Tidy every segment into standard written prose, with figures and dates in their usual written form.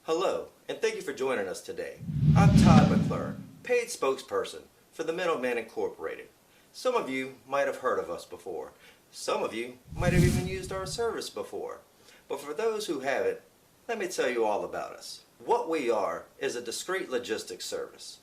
Hello, and thank you for joining us today. I'm Todd McClure, paid spokesperson for the Middleman Incorporated. Some of you might have heard of us before. Some of you might have even used our service before. But for those who haven't, let me tell you all about us. What we are is a discreet logistics service.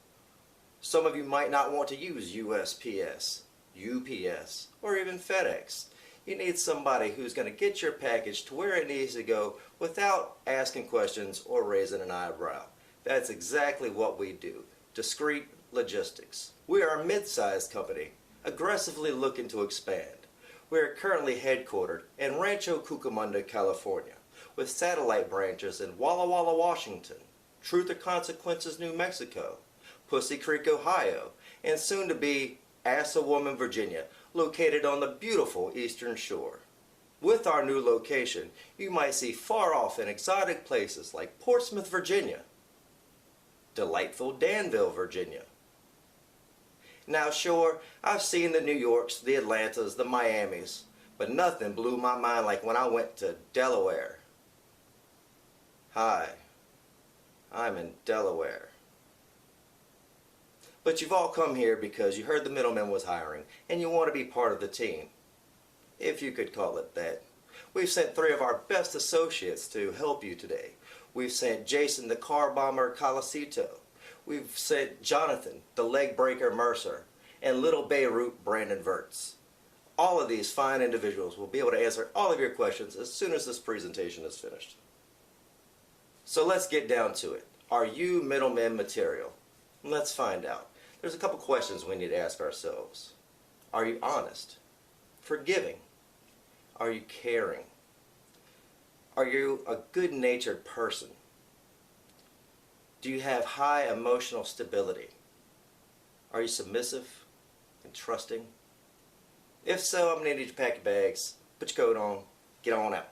Some of you might not want to use USPS, UPS, or even FedEx. You need somebody who's going to get your package to where it needs to go without asking questions or raising an eyebrow. That's exactly what we do. Discreet logistics. We are a mid-sized company, aggressively looking to expand. We are currently headquartered in Rancho Cucamonga, California, with satellite branches in Walla Walla, Washington, Truth or Consequences, New Mexico, Pussy Creek, Ohio, and soon to be Assawoman, Virginia, located on the beautiful Eastern Shore. With our new location, you might see far off and exotic places like Portsmouth, Virginia, delightful Danville, Virginia. Now sure, I've seen the New Yorks, the Atlantas, the Miamis, but nothing blew my mind like when I went to Delaware. Hi, I'm in Delaware. But you've all come here because you heard the middleman was hiring and you want to be part of the team, if you could call it that. We've sent 3 of our best associates to help you today. We've sent Jason the car bomber Calasito. We've sent Jonathan the leg breaker Mercer and little Beirut Brandon Verts. All of these fine individuals will be able to answer all of your questions as soon as this presentation is finished. So let's get down to it. Are you middleman material? Let's find out. There's a couple questions we need to ask ourselves. Are you honest? Forgiving? Are you caring? Are you a good-natured person? Do you have high emotional stability? Are you submissive and trusting? If so, I'm going to need you to pack your bags, put your coat on, get on out.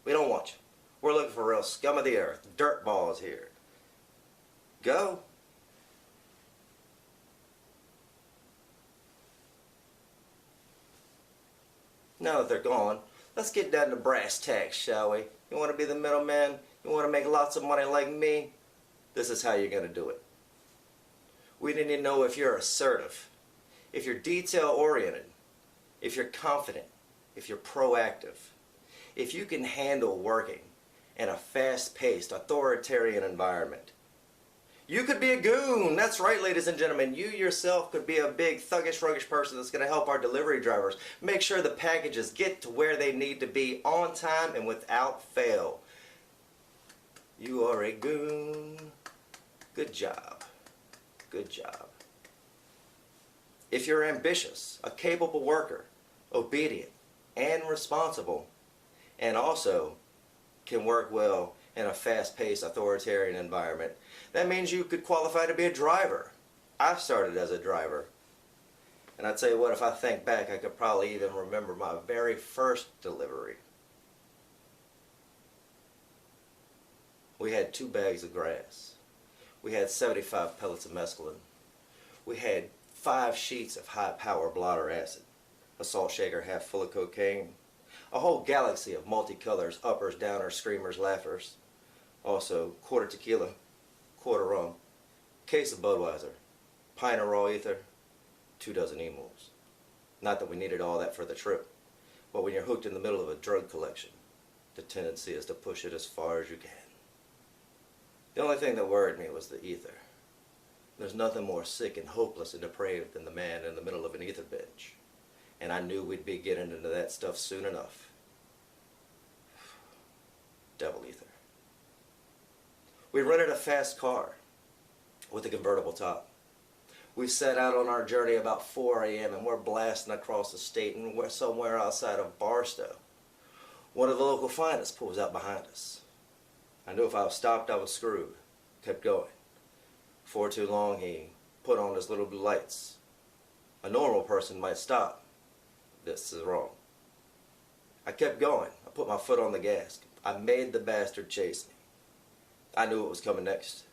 We don't want you. We're looking for real scum of the earth, dirt balls here. Go. Now that they're gone, let's get down to brass tacks, shall we? You want to be the middleman? You want to make lots of money like me? This is how you're going to do it. We need to know if you're assertive, if you're detail-oriented, if you're confident, if you're proactive, if you can handle working in a fast-paced, authoritarian environment. You could be a goon. That's right, ladies and gentlemen. You yourself could be a big thuggish, ruggish person that's going to help our delivery drivers make sure the packages get to where they need to be on time and without fail. You are a goon. Good job. Good job. If you're ambitious, a capable worker, obedient, and responsible, and also can work well in a fast-paced, authoritarian environment, that means you could qualify to be a driver. I started as a driver. And I tell you what, if I think back, I could probably even remember my very first delivery. We had 2 bags of grass. We had 75 pellets of mescaline. We had 5 sheets of high-power blotter acid, a salt shaker half full of cocaine, a whole galaxy of multicolors, uppers, downers, screamers, laughers, also quarter tequila, quarter rum, case of Budweiser, pint of raw ether, 2 dozen emos. Not that we needed all that for the trip, but when you're hooked in the middle of a drug collection, the tendency is to push it as far as you can. The only thing that worried me was the ether. There's nothing more sick and hopeless and depraved than the man in the middle of an ether bench. And I knew we'd be getting into that stuff soon enough. Devil ether. We rented a fast car with a convertible top. We set out on our journey about 4 a.m. and we're blasting across the state and we're somewhere outside of Barstow. One of the local finest pulls out behind us. I knew if I was stopped, I was screwed. Kept going. Before too long, he put on his little blue lights. A normal person might stop. This is wrong. I kept going. I put my foot on the gas. I made the bastard chase me. I knew what was coming next.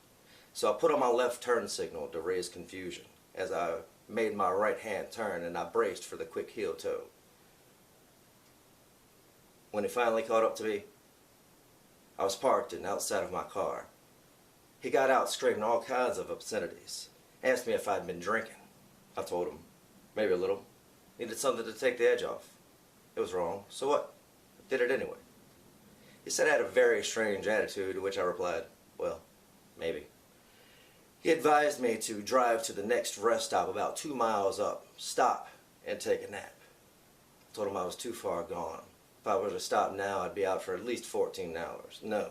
So I put on my left turn signal to raise confusion as I made my right hand turn and I braced for the quick heel toe. When he finally caught up to me, I was parked and outside of my car, He got out screaming all kinds of obscenities. Asked me if I'd been drinking. I told him, maybe a little. Needed something to take the edge off. It was wrong, so what? I did it anyway. He said I had a very strange attitude, to which I replied, well, maybe. He advised me to drive to the next rest stop about 2 miles up, stop, and take a nap. I told him I was too far gone. If I were to stop now, I'd be out for at least 14 hours. No,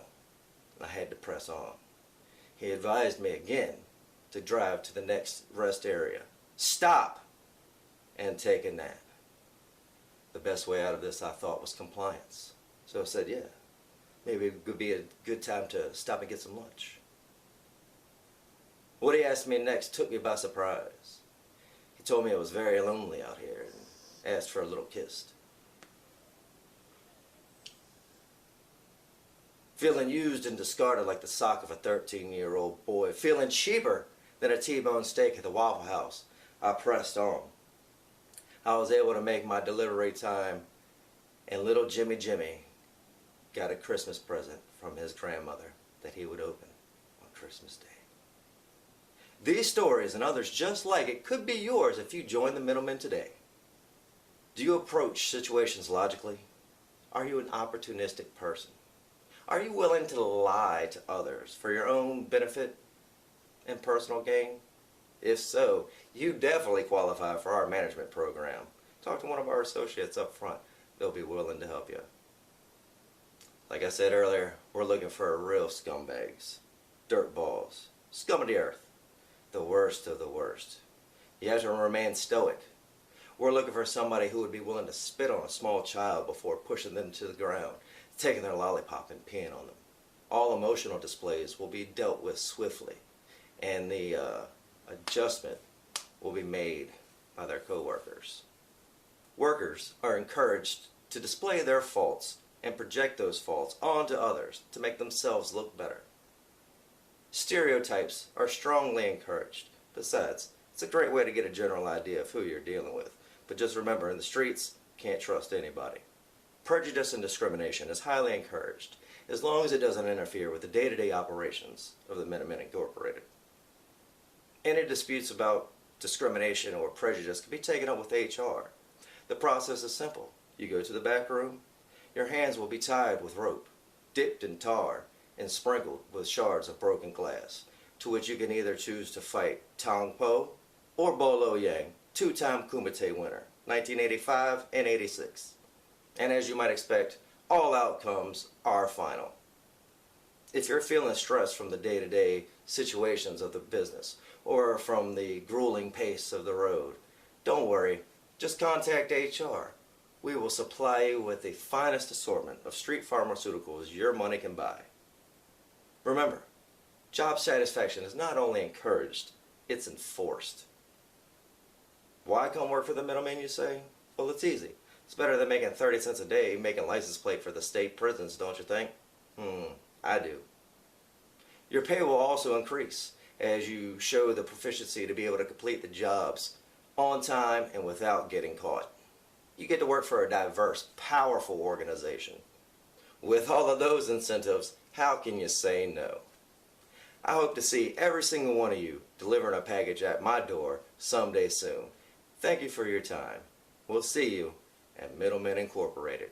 I had to press on. He advised me again to drive to the next rest area, stop, and take a nap. The best way out of this, I thought, was compliance. So I said, yeah, maybe it would be a good time to stop and get some lunch. What he asked me next took me by surprise. He told me it was very lonely out here and asked for a little kiss. Feeling used and discarded like the sock of a 13-year-old boy, feeling cheaper than a T-bone steak at the Waffle House, I pressed on. I was able to make my delivery time, and little Jimmy got a Christmas present from his grandmother that he would open on Christmas Day. These stories and others just like it could be yours if you join the middlemen today. Do you approach situations logically? Are you an opportunistic person? Are you willing to lie to others for your own benefit and personal gain? If so, you definitely qualify for our management program. Talk to one of our associates up front. They'll be willing to help you. Like I said earlier, we're looking for real scumbags, dirtballs, scum of the earth, the worst of the worst. You have to remain stoic. We're looking for somebody who would be willing to spit on a small child before pushing them to the ground, taking their lollipop and peeing on them. All emotional displays will be dealt with swiftly, and the adjustment will be made by their co-workers. Workers are encouraged to display their faults and project those faults onto others to make themselves look better. Stereotypes are strongly encouraged. Besides, it's a great way to get a general idea of who you're dealing with. But just remember, in the streets, can't trust anybody. Prejudice and discrimination is highly encouraged, as long as it doesn't interfere with the day-to-day operations of the Minutemen Incorporated. Any disputes about discrimination or prejudice can be taken up with HR. The process is simple. You go to the back room, your hands will be tied with rope, dipped in tar, and sprinkled with shards of broken glass, to which you can either choose to fight Tong Po or Bolo Yang, two-time Kumite winner, 1985 and 86. And as you might expect, all outcomes are final. If you're feeling stressed from the day-to-day situations of the business or from the grueling pace of the road, don't worry, just contact HR. We will supply you with the finest assortment of street pharmaceuticals your money can buy. Remember, job satisfaction is not only encouraged, it's enforced. Why come work for the middleman, you say? Well, it's easy. It's better than making 30 cents a day making license plate for the state prisons, don't you think? I do. Your pay will also increase as you show the proficiency to be able to complete the jobs on time and without getting caught. You get to work for a diverse, powerful organization. With all of those incentives, how can you say no? I hope to see every single one of you delivering a package at my door someday soon. Thank you for your time. We'll see you at Middlemen Incorporated.